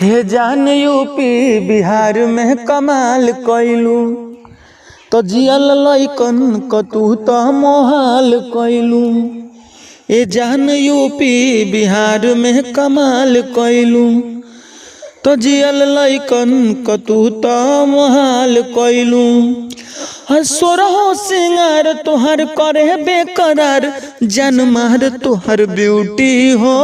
हे जान यूपी बिहार में कमाल कइलू तो जियल लइकन क तू तो मोहाल कइलू। ए जान यूपी बिहार में कमाल कइलू तो जियल लइकन क तू तो मोहाल कइलू। सोरहो सिंगार तोहर करे बेकरार जन मार तोहर ब्यूटी हो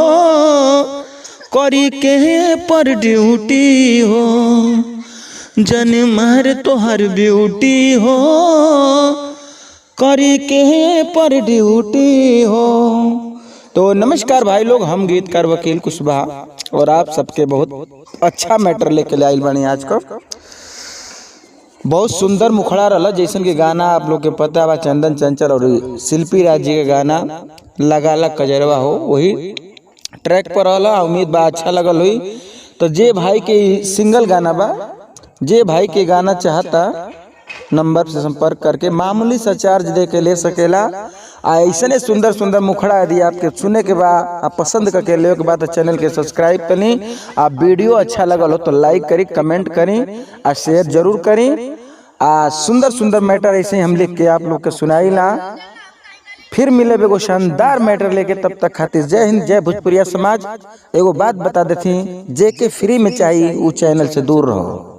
करी के पर ड्यूटी हो जन मार तोहर ब्यूटी हो करी के पर ड्यूटी हो। तो नमस्कार भाई लोग, हम गीतकार वकील कुशवाहा और आप सबके बहुत अच्छा मैटर लेके ले आइल बानी। आज का बहुत सुंदर मुखड़ा रहा जैसन के गाना आप लोग के पता बा, चंदन चंचल और शिल्पी राज जी के गाना लगाला कजरवा हो वही ट्रैक पर रहला। उम्मीद बा अच्छा लगल हुई। तो जे भाई के सिंगल गाना बा, जे भाई के गाना चाहता नंबर से संपर्क करके मामूली सा चार्ज दे के ले सकेला। ऐसे सुंदर सुंदर मुखड़ा यदि आपके सुने के बाद आप पसंद करके ले के बाद तो चैनल के सब्सक्राइब करी। आप वीडियो अच्छा लगल हो तो लाइक करी, कमेंट करी और शेयर जरूर करी। सुंदर सुंदर मैटर ऐसे हम लिख के आप लोग के सुनाईला। फिर मिले एगो शानदार मैटर लेके, तब तक खातिर जय हिंद, जय भोजपुरिया समाज। एगो बात बता देती, जे के फ्री में चाहिए वो चैनल से दूर रहो।